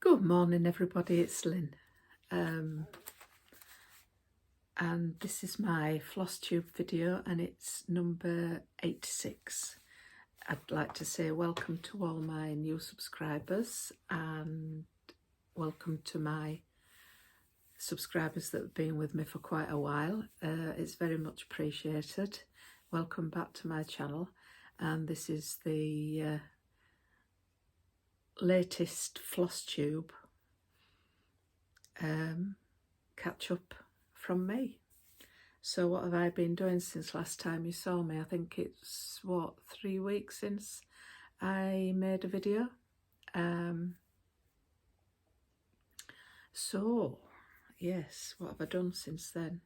Good morning everybody, it's Lynn, and this is my Flosstube video and it's number 86. I'd like to say welcome to all my new subscribers and welcome to my subscribers that have been with me for quite a while. It's very much appreciated. Welcome back to my channel, and this is the latest Flosstube catch up from me. So what have I been doing since last time you saw me? I think it's 3 weeks since I made a video. So yes, what have I done since then?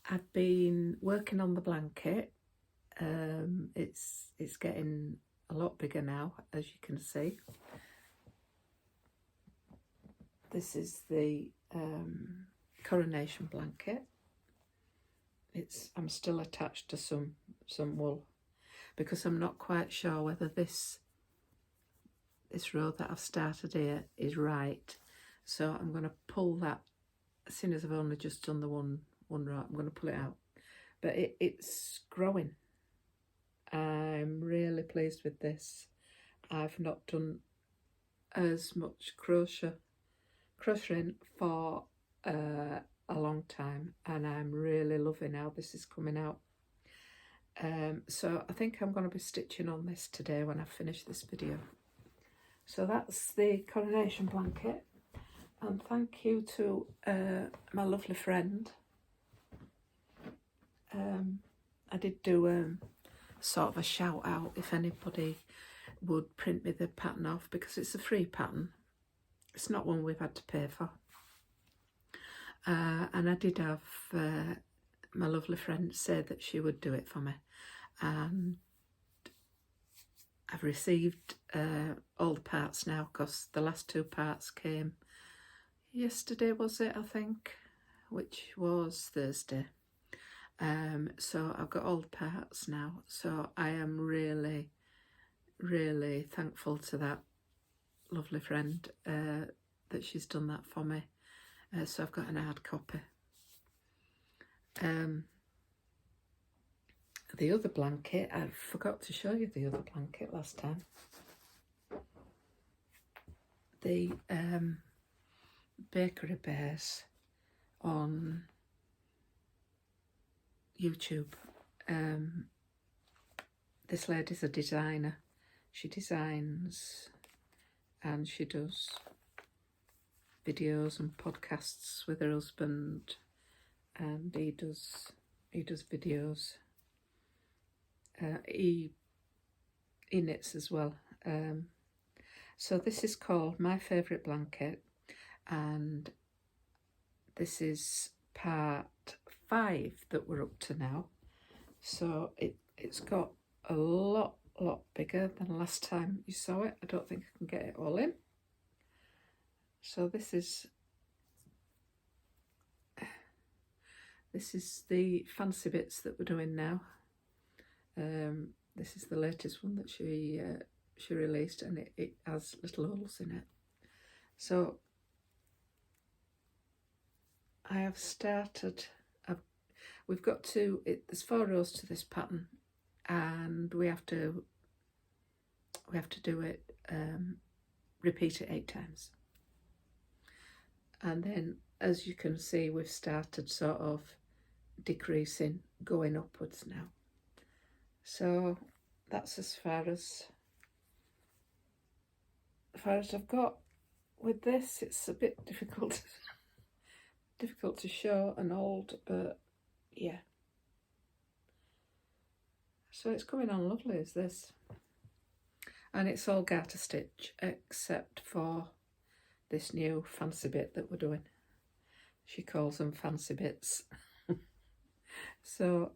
I've been working on the blanket. It's getting a lot bigger now, as you can see. This is the coronation blanket. I'm still attached to some wool because I'm not quite sure whether this row that I've started here is right. So I'm going to pull that as soon as I've only just done the one row. I'm going to pull it out, but it's growing. I'm really pleased with this. I've not done as much crocheting for a long time, and I'm really loving how this is coming out. So I think I'm going to be stitching on this today when I finish this video. So that's the coronation blanket, and thank you to my lovely friend. I did do sort of a shout out if anybody would print me the pattern off, because it's a free pattern. It's not one we've had to pay for. And I did have my lovely friend say that she would do it for me, and I've received all the parts now, because the last 2 parts came yesterday, was it, I think, which was Thursday. So I've got all the parts now, so I am really thankful to that lovely friend that she's done that for me. So I've got an hard copy. The other blanket, I forgot to show you the other blanket last time. The Bakery Bears on YouTube. This lady's a designer. She designs and she does videos and podcasts with her husband, and he does videos. He knits as well. So this is called My Favourite Blanket, and this is part 5 that we're up to now. So it's got a lot bigger than last time you saw it. I don't think I can get it all in. So this is the fancy bits that we're doing now. This is the latest one that she released, and it has little holes in it. So I have started. We've got there's 4 rows to this pattern, and we have to do it, repeat it 8 times. And then, as you can see, we've started sort of decreasing, going upwards now. So that's as far as I've got with this. It's a bit difficult to show and hold, but yeah. So it's coming on lovely as this, and it's all garter stitch except for this new fancy bit that we're doing. She calls them fancy bits. So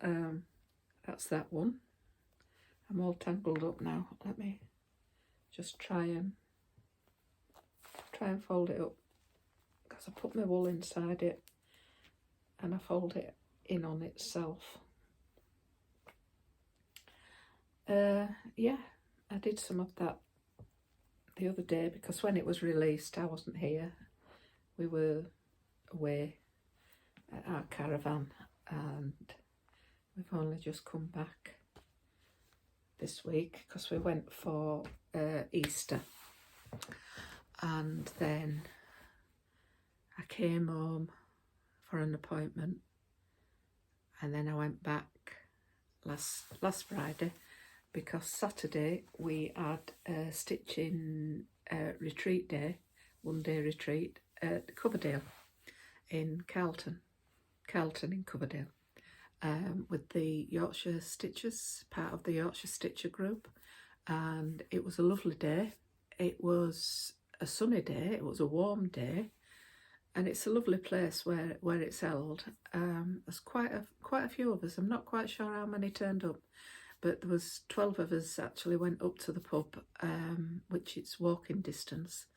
that's that one. I'm all tangled up now. Let me just try and fold it up, because I put my wool inside it and I fold it in on itself. Yeah, I did some of that the other day, because when it was released I wasn't here. We were away at our caravan and we've only just come back this week because we went for Easter, and then I came home for an appointment, and then I went back last Friday because Saturday we had a stitching retreat day, 1-day retreat at Coverdale in Carlton in Coverdale, with the Yorkshire Stitchers, part of the Yorkshire Stitcher group, and it was a lovely day. It was a sunny day, it was a warm day, and it's a lovely place where it's held. There's quite a few of us. I'm not quite sure how many turned up, but there was 12 of us actually went up to the pub, which it's walking distance,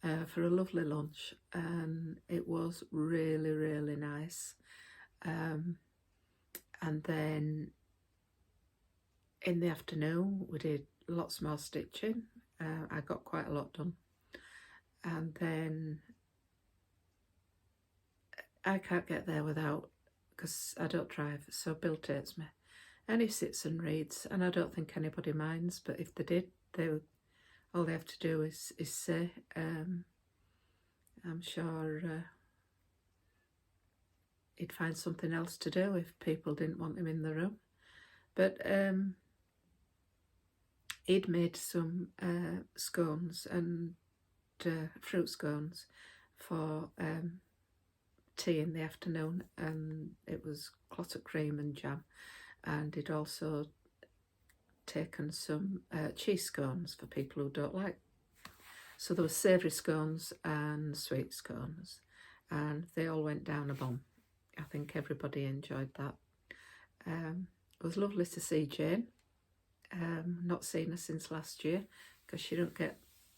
for a lovely lunch, and it was really, really nice. And then in the afternoon we did lots more stitching. I got quite a lot done, and then I can't get there without, because I don't drive, so Bill takes me, and he sits and reads, and I don't think anybody minds, but if they did, all they have to do is say. I'm sure he'd find something else to do if people didn't want him in the room. But he'd made some scones and fruit scones for tea in the afternoon, and it was clotted cream and jam, and he'd also taken some cheese scones for people who don't like. So there were savoury scones and sweet scones, and they all went down a bomb. I think everybody enjoyed that. It was lovely to see Jane. Not seen her since last year because she don't get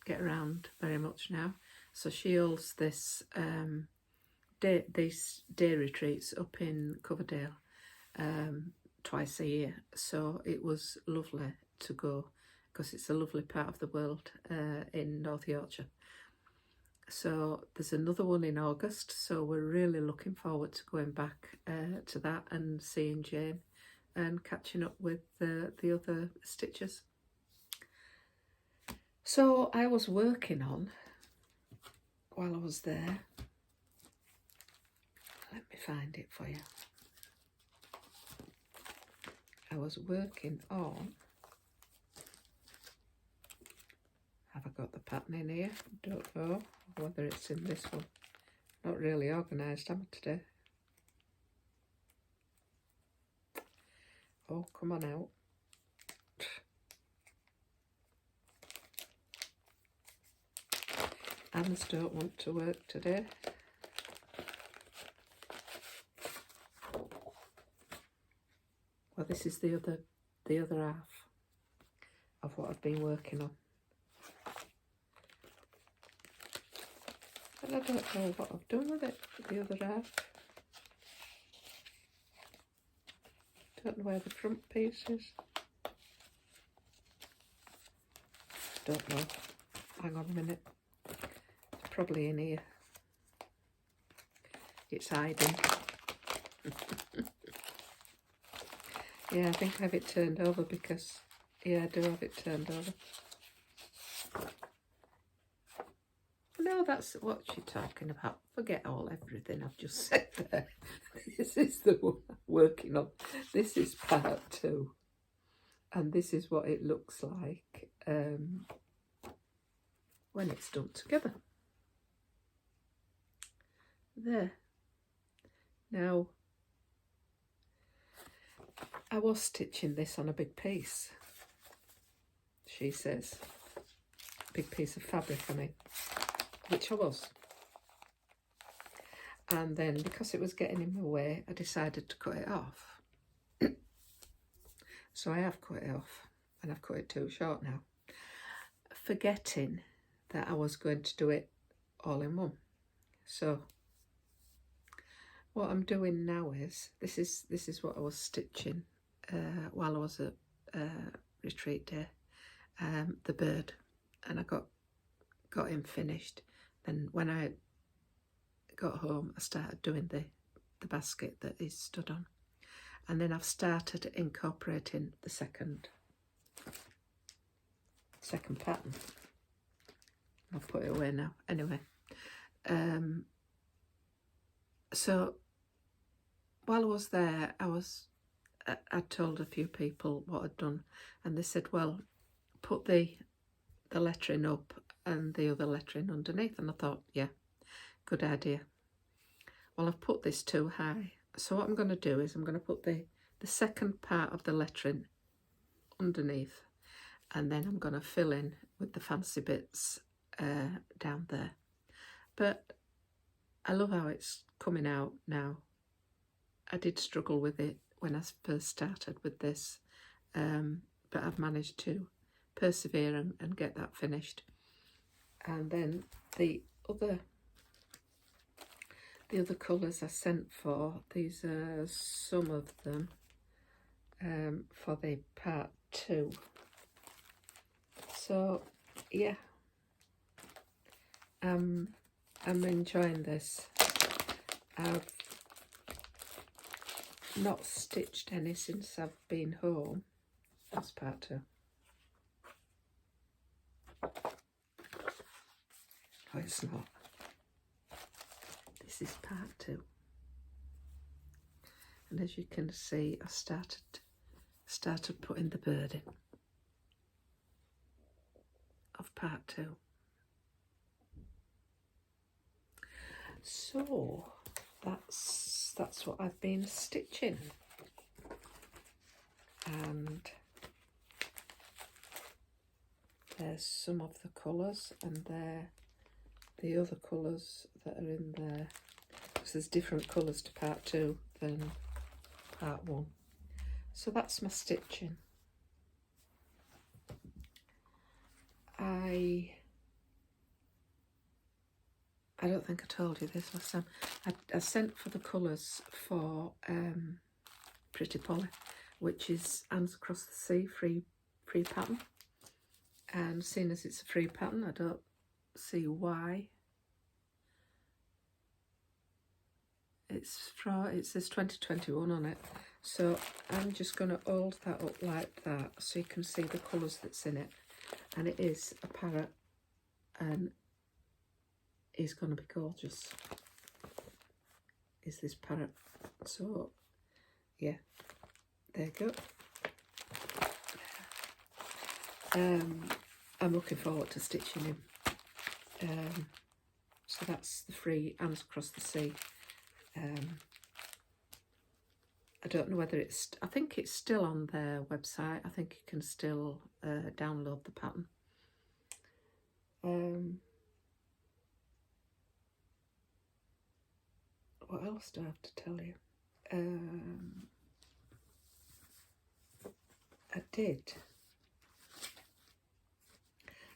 around very much now. So she holds these day retreats up in Coverdale twice a year. So it was lovely to go because it's a lovely part of the world in North Yorkshire. So there's another one in August, so we're really looking forward to going back to that and seeing Jane and catching up with the other stitchers. So I was working on, while I was there, let me find it for you. I was working on, have I got the pattern in here? Don't know whether it's in this one. Not really organised, am I, today? Oh, come on out. Hands don't want to work today. Well, this is the other half of what I've been working on. And I don't know what I've done with it, the other half. Don't know where the front piece is. Don't know. Hang on a minute. It's probably in here. It's hiding. Yeah, I think I have it turned over because, yeah, I do have it turned over. No, that's what you're talking about. Forget everything I've just said there. This is the one I'm working on. This is part 2. And this is what it looks like when it's done together. There. Now, I was stitching this on a big piece, she says. Big piece of fabric, I mean. Which I was. And then because it was getting in my way, I decided to cut it off. So I have cut it off, and I've cut it too short now, forgetting that I was going to do it all in one. So what I'm doing now is, this is what I was stitching while I was at retreat day, the bird, and I got got him finished. Then when I got home, I started doing the basket that he's stood on. And then I've started incorporating the second pattern. I'll put it away now. Anyway, so while I was there, I told a few people what I'd done, and they said, well, put the lettering up and the other lettering underneath. And I thought, yeah, good idea. Well, I've put this too high. So what I'm going to do is I'm going to put the second part of the lettering underneath, and then I'm going to fill in with the fancy bits down there. But I love how it's coming out now. I did struggle with it when I first started with this, but I've managed to persevere and get that finished. And then the other colours I sent for, these are some of them for the part 2. So yeah, I'm enjoying this. I've not stitched any since I've been home. That's part 2. Oh, it's not. This is part 2. And as you can see, I started putting the bird in of part 2. So that's what I've been stitching, and there's some of the colours, and there the other colours that are in there, because there's different colours to part 2 than part 1. So that's my stitching. I don't think I told you this last time. I sent for the colours for Pretty Polly, which is Hands Across the Sea free pattern. And seeing as it's a free pattern, I don't see why. It says 2021 on it. So I'm just going to hold that up like that so you can see the colours that's in it. And it is a parrot, and is going to be gorgeous, is this parrot. So yeah, there you go. I'm looking forward to stitching him. So that's the free Hands Across the Sea. I don't know whether it's, I think it's still on their website. I think you can still download the pattern. What else do I have to tell you? I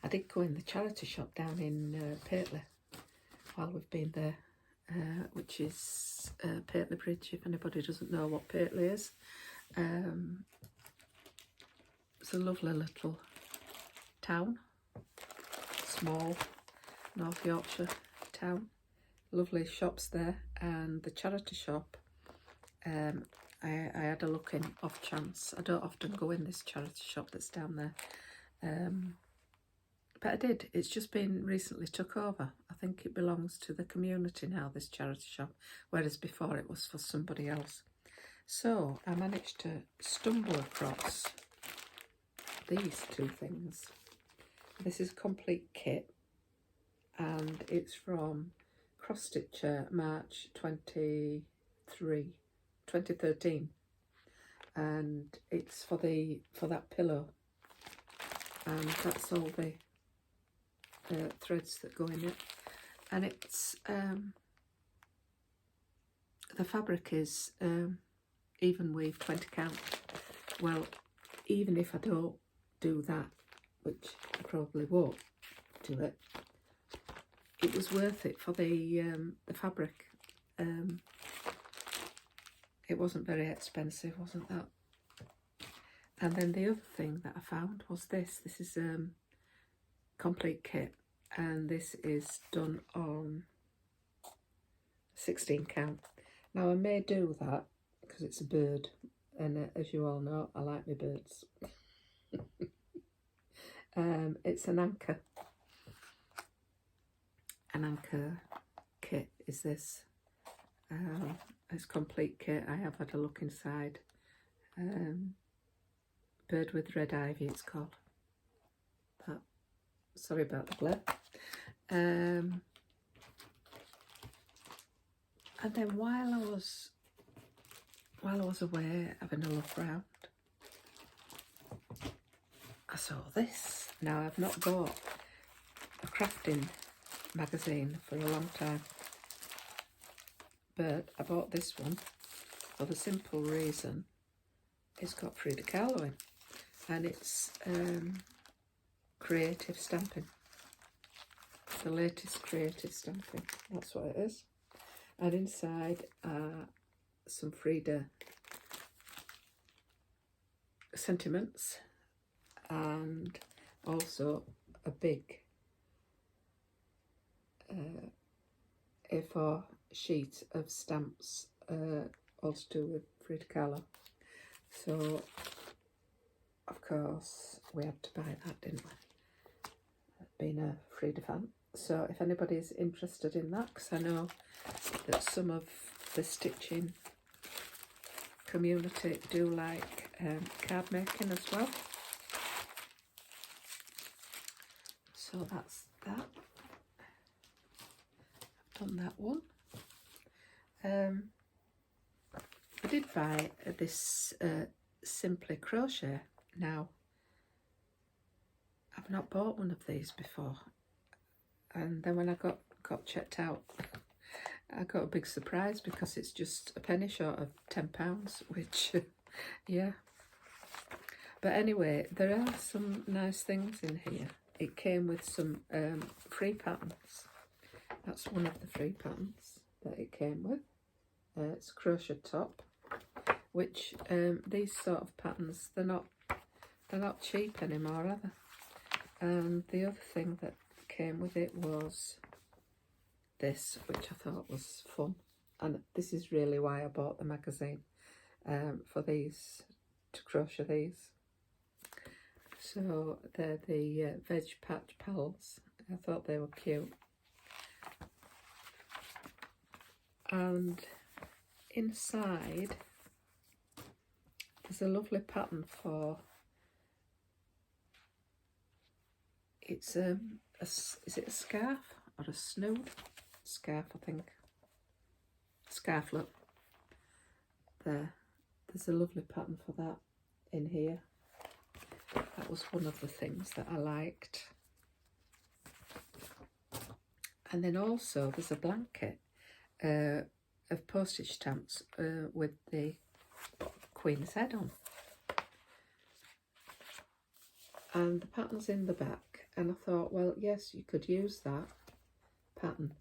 did go in the charity shop down in Paisley while we've been there, which is Paisley Bridge, if anybody doesn't know what Paisley is. It's a lovely little town, small North Yorkshire town. Lovely shops there, and the charity shop, I had a look in off chance. I don't often go in this charity shop that's down there, but I did. It's just been recently took over. I think it belongs to the community now, this charity shop, whereas before it was for somebody else. So I managed to stumble across these two things. This is a complete kit, and it's from Cross Stitcher, March 2013, and it's for that pillow, and that's all the threads that go in it, and it's the fabric is even weave 20 count. Well, even if I don't do that, which I probably won't do it, it was worth it for the fabric. It wasn't very expensive, wasn't that? And then the other thing that I found was this. This is complete kit, and this is done on 16 count. Now I may do that because it's a bird, and as you all know, I like my birds. It's an anchor kit is this. It's complete kit. I have had a look inside. Bird with red ivy it's called. But sorry about the glare. And then while I was away having a look round, I saw this. Now I've not bought a crafting magazine for a long time, but I bought this one for the simple reason it's got Frida Kahlo in, and it's creative stamping, the latest creative stamping, that's what it is. And inside are some Frida sentiments, and also a big A4 sheet of stamps, all to do with Frida Kahlo. So of course we had to buy that, didn't we? Being a Frida fan. So if anybody's interested in that, because I know that some of the stitching community do like card making as well. So that's that. I've done that one. I did buy this Simply Crochet. Now, I've not bought one of these before, and then when I got checked out, I got a big surprise because it's just a penny short of £10, which, yeah. But anyway, there are some nice things in here. It came with some free patterns. That's one of the free patterns that it came with. It's a crochet top, which these sort of patterns, they're not cheap anymore, are they? And the other thing that came with it was this, which I thought was fun, and this is really why I bought the magazine, for these, to crochet these. So they're the Veg Patch Pals. I thought they were cute. And inside there's a lovely pattern for, it's is it a scarf or a snood? Scarf, I think. Scarflet. There's a lovely pattern for that in here. That was one of the things that I liked. And then also there's a blanket of postage stamps with the Queen's head on. And the pattern's in the back, and I thought, well, yes, you could use that pattern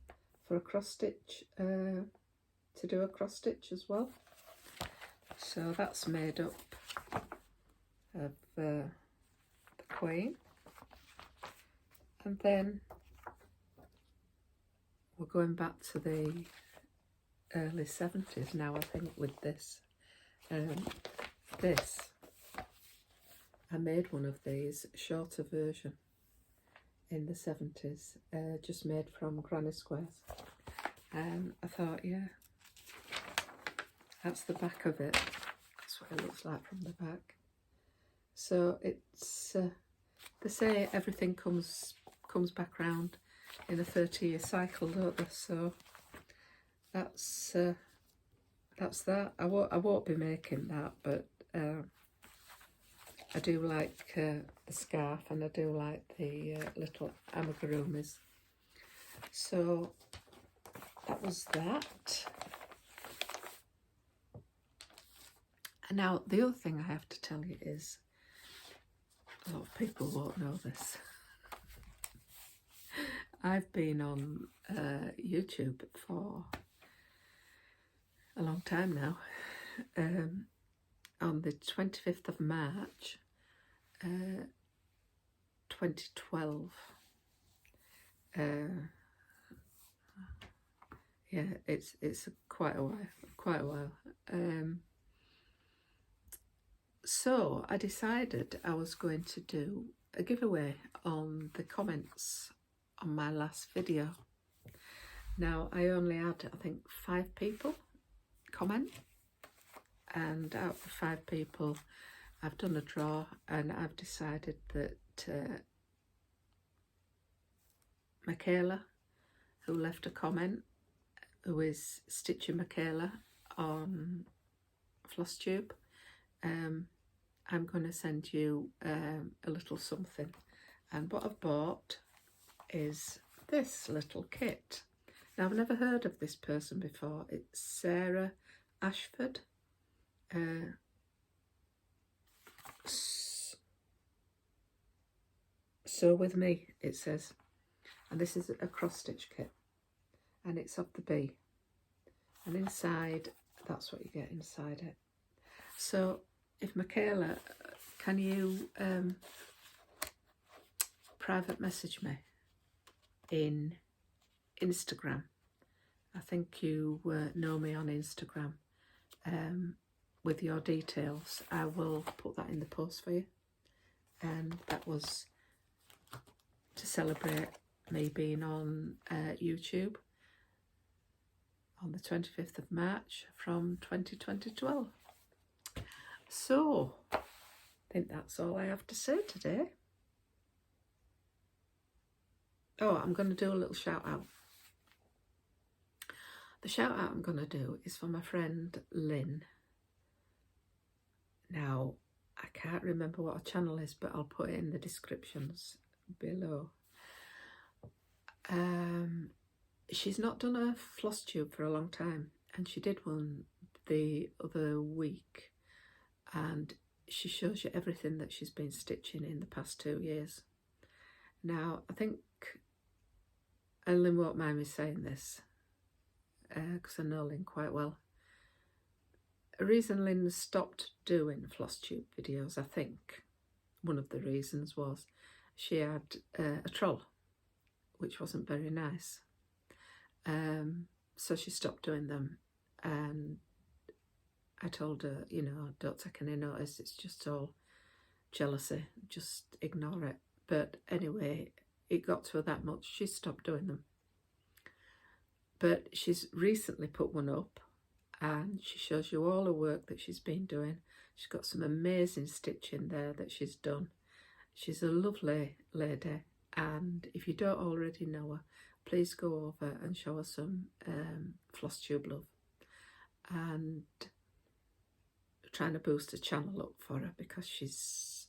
for a cross stitch, to do a cross stitch as well. So that's made up of the Queen, and then we're going back to the early 70s now, I think, with this. This, I made one of these, shorter version, in the 70s, just made from granny squares. I thought, yeah, that's the back of it. That's what it looks like from the back. So it's, they say everything comes back round in a 30-year cycle, don't they? So that's that. I won't be making that, but I do like the scarf, and I do like the little amigurumis. So that was that. And now the other thing I have to tell you is, a lot of people won't know this. I've been on YouTube for a long time now. On the 25th of March 2012, Yeah, it's quite a while. So I decided I was going to do a giveaway on the comments on my last video. Now I only had, I think, 5 people comment, and out of 5 people I've done a draw, and I've decided that Michaela, who left a comment, who is Stitching Michaela on Flosstube, I'm going to send you a little something. And what I've bought is this little kit. Now, I've never heard of this person before. It's Sarah Ashford. Sew With Me, it says. And this is a cross stitch kit. And it's of the bee. And inside, that's what you get inside it. So, if Michaela, can you private message me in Instagram? I think you know me on Instagram. With your details, I will put that in the post for you. And that was to celebrate me being on YouTube on the 25th of March from 2012. So, I think that's all I have to say today. Oh, I'm going to do a little shout out. The shout out I'm going to do is for my friend Lynn. Now, I can't remember what her channel is, but I'll put it in the descriptions below. She's not done a Flosstube for a long time, and she did one the other week, and she shows you everything that she's been stitching in the past 2 years. Now, I think, and Lynn won't mind me saying this, because I know Lynn quite well. The reason Lynn stopped doing Flosstube videos, I think, one of the reasons was she had a troll, which wasn't very nice. So she stopped doing them, and I told her, you know, don't take any notice, it's just all jealousy, just ignore it. But anyway, it got to her that much, she stopped doing them. But she's recently put one up, and she shows you all the work that she's been doing. She's got some amazing stitching there that she's done. She's a lovely lady, and if you don't already know her, please go over and show her some Flosstube love. And trying to boost the channel up for her, because she's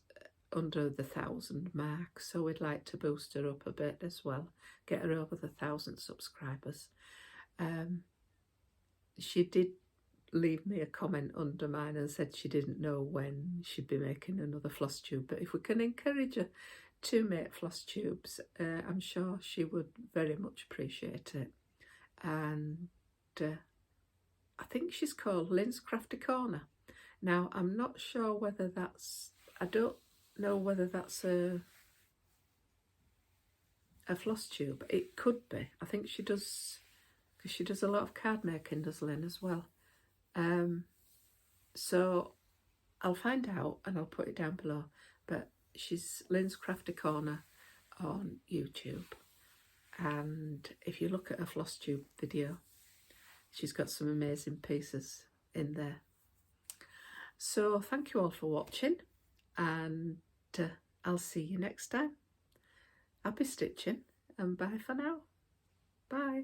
under the 1,000 mark, so we'd like to boost her up a bit as well, get her over the 1,000 subscribers. She did leave me a comment under mine and said she didn't know when she'd be making another Flosstube, but if we can encourage her to make Flosstubes, I'm sure she would very much appreciate it. And I think she's called Lynn's Crafty Corner. Now, I'm not sure whether that's, I don't know whether that's a Flosstube. It could be. I think she does, because she does a lot of card making, does Lynn, as well. So I'll find out and I'll put it down below. But she's Lynn's Crafty Corner on YouTube. And if you look at her Flosstube video, she's got some amazing pieces in there. So thank you all for watching, and I'll see you next time. Happy stitching, and bye for now. Bye.